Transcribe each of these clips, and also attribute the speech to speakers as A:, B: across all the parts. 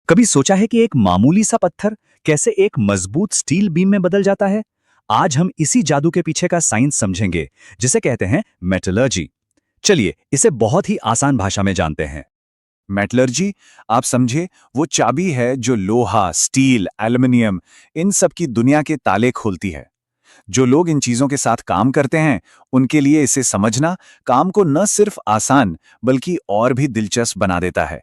A: कभी सोचा है कि एक मामूली सा पत्थर कैसे एक मजबूत स्टील बीम में बदल जाता है? आज हम इसी जादू के पीछे का साइंस समझेंगे, जिसे कहते हैं मेटलर्जी। चलिए इसे बहुत ही आसान भाषा में जानते हैं।
B: मेटलर्जी, आप समझे, वो चाबी है जो लोहा, स्टील, एल्युमिनियम, इन सब की दुनिया के ताले खोलती है। जो लोग इन चीजों के साथ काम करते हैं, उनके लिए इसे समझना काम को न सिर्फ आसान बल्कि और भी दिलचस्प बना देता है।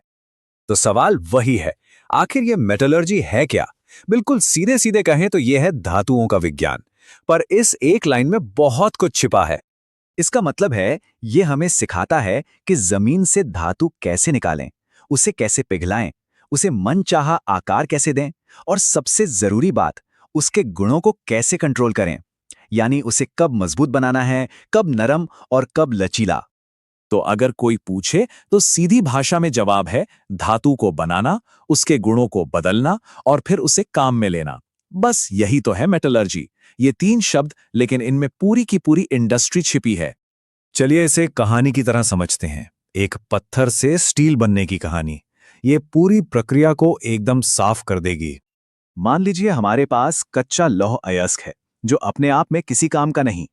A: तो सवाल वही है, आखिर ये मेटलर्जी है क्या? बिल्कुल सीधे सीधे कहें तो यह है धातुओं का विज्ञान। पर इस एक लाइन में बहुत कुछ छिपा है। इसका मतलब है, ये हमें सिखाता है कि जमीन से धातु कैसे निकालें, उसे कैसे पिघलाएं, उसे मनचाहा आकार कैसे दें, और सबसे जरूरी बात, उसके गुणों को कैसे कंट्रोल करें। यानी उसे कब मजबूत बनाना है, कब नरम और कब लचीला।
B: तो अगर कोई पूछे तो सीधी भाषा में जवाब है धातु को बनाना, उसके गुणों को बदलना और फिर उसे काम में लेना। बस यही तो है मेटलर्जी। ये 3 शब्द, लेकिन इनमें पूरी की पूरी इंडस्ट्री छिपी है।
C: चलिए इसे कहानी की तरह समझते हैं। एक पत्थर से स्टील बनने की कहानी। ये पूरी प्रक्रिया को एकदम साफ कर देगी।
B: मान लीजिए हमारे पास कच्चा लौह अयस्क है, जो अपने आप में किसी काम का नहीं,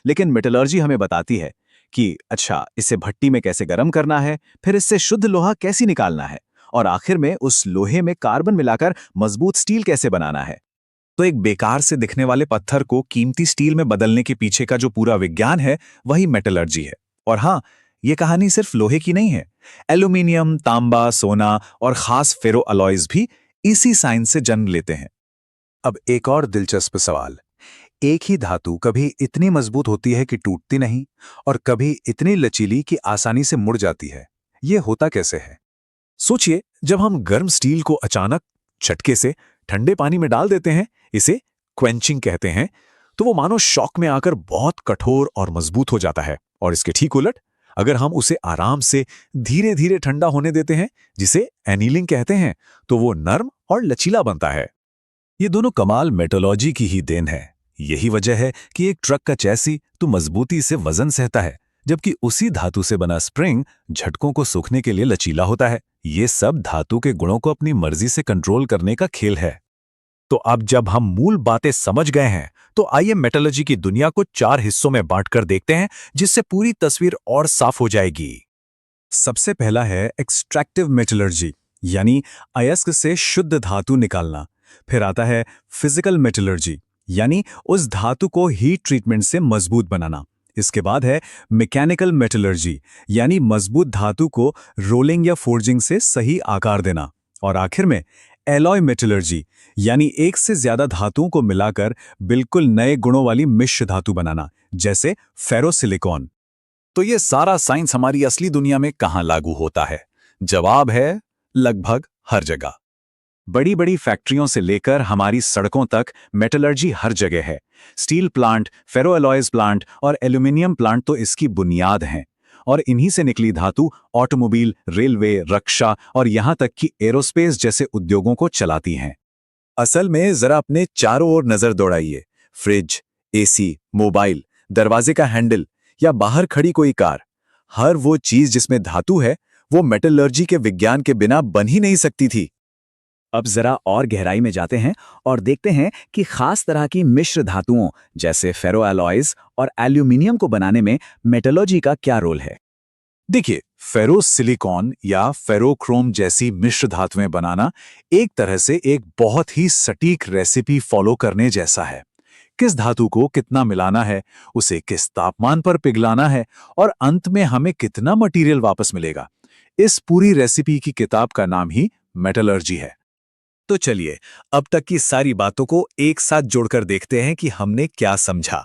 B: लेकिन मेटलर्जी हमें बताती है कि अच्छा, इसे भट्टी में कैसे गर्म करना है, फिर इससे शुद्ध लोहा कैसे निकालना है, और आखिर में उस लोहे में कार्बन मिलाकर मजबूत स्टील कैसे बनाना है।
C: तो एक बेकार से दिखने वाले पत्थर को कीमती स्टील में बदलने के पीछे का जो पूरा विज्ञान है, वही मेटलर्जी है। और हाँ, ये कहानी सिर्फ लोहे की नहीं है। एल्यूमिनियम, तांबा, सोना और खास फेरो अलॉयज भी इसी साइंस से जन्म लेते हैं। अब एक और दिलचस्प सवाल, एक ही धातु कभी इतनी मजबूत होती है कि टूटती नहीं, और कभी इतनी लचीली कि आसानी से मुड़ जाती है। ये होता कैसे है? सोचिए, जब हम गर्म स्टील को अचानक झटके से ठंडे पानी में डाल देते हैं, इसे क्वेंचिंग कहते हैं, तो वो मानो शॉक में आकर बहुत कठोर और मजबूत हो जाता है। और इसके ठीक उलट, अगर हम उसे आराम से धीरे धीरे ठंडा होने देते हैं, जिसे एनीलिंग कहते हैं, तो वो नर्म और लचीला बनता है। ये दोनों कमाल मेटोलॉजी की ही देन है। यही वजह है कि एक ट्रक का चैसी तो मजबूती से वजन सहता है, जबकि उसी धातु से बना स्प्रिंग झटकों को सूखने के लिए लचीला होता है। ये सब धातु के गुणों को अपनी मर्जी से कंट्रोल करने का खेल है। तो अब जब हम मूल बातें समझ गए हैं, तो आइए मेटलर्जी की दुनिया को 4 हिस्सों में बांटकर देखते हैं, जिससे पूरी तस्वीर और साफ हो जाएगी। सबसे पहला है एक्सट्रैक्टिव मेटलर्जी, यानी अयस्क से शुद्ध धातु निकालना। फिर आता है फिजिकल मेटलर्जी, यानी उस धातु को हीट ट्रीटमेंट से मजबूत बनाना। इसके बाद है मैकेनिकल मेटलर्जी, यानी मजबूत धातु को रोलिंग या फोर्जिंग से सही आकार देना। और आखिर में एलॉय मेटलर्जी, यानी एक से ज्यादा धातुओं को मिलाकर बिल्कुल नए गुणों वाली मिश्र धातु बनाना, जैसे फेरोसिलिकॉन।
B: तो ये सारा साइंस हमारी असली दुनिया में कहाँ लागू होता है? जवाब है लगभग हर जगह। बड़ी बड़ी फैक्ट्रियों से लेकर हमारी सड़कों तक मेटलर्जी हर जगह है। स्टील प्लांट, फेरोअलॉयज प्लांट और एल्यूमिनियम प्लांट तो इसकी बुनियाद हैं। और इन्हीं से निकली धातु ऑटोमोबाइल, रेलवे, रक्षा और यहां तक कि एरोस्पेस जैसे उद्योगों को चलाती हैं। असल में जरा अपने चारों ओर नजर दौड़ाइए। फ्रिज, एसी, मोबाइल, दरवाजे का हैंडल या बाहर खड़ी कोई कार, हर वो चीज जिसमें धातु है, वो मेटलर्जी के विज्ञान के बिना बन ही नहीं सकती थी।
A: अब जरा और गहराई में जाते हैं और देखते हैं कि खास तरह की मिश्र धातुओं जैसे फेरोअलॉयज और एल्यूमिनियम को बनाने में मेटलर्जी का क्या रोल है।
B: देखिए, फेरोसिलिकॉन या फेरोक्रोम जैसी मिश्र धातुएं बनाना एक तरह से एक बहुत ही सटीक रेसिपी फॉलो करने जैसा है। किस धातु को कितना मिलाना है, उसे किस तापमान पर पिघलाना है, और अंत में हमें कितना मटेरियल वापस मिलेगा, इस पूरी रेसिपी की किताब का नाम ही मेटलर्जी है।
C: तो चलिए अब तक की सारी बातों को एक साथ जोड़कर देखते हैं कि हमने क्या समझा।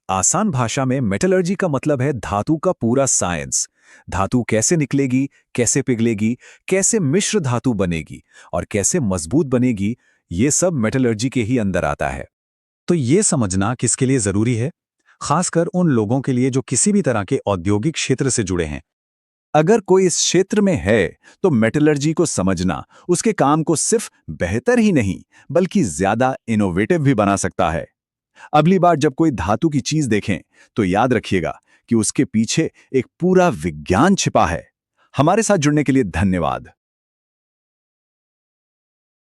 C: आसान भाषा में मेटलर्जी का मतलब है धातु का पूरा साइंस। धातु कैसे निकलेगी, कैसे पिघलेगी, कैसे मिश्र धातु बनेगी और कैसे मजबूत बनेगी, ये सब मेटलर्जी के ही अंदर आता है। तो ये समझना किसके लिए जरूरी है? खासकर उन लोगों के लिए जो किसी भी तरह के औद्योगिक क्षेत्र से जुड़े हैं।
B: अगर कोई इस क्षेत्र में है, तो मेटलर्जी को समझना उसके काम को सिर्फ बेहतर ही नहीं बल्कि ज्यादा इनोवेटिव भी बना सकता है। अगली बार जब कोई धातु की चीज देखें, तो याद रखिएगा कि उसके पीछे एक पूरा विज्ञान छिपा है। हमारे साथ जुड़ने के लिए धन्यवाद।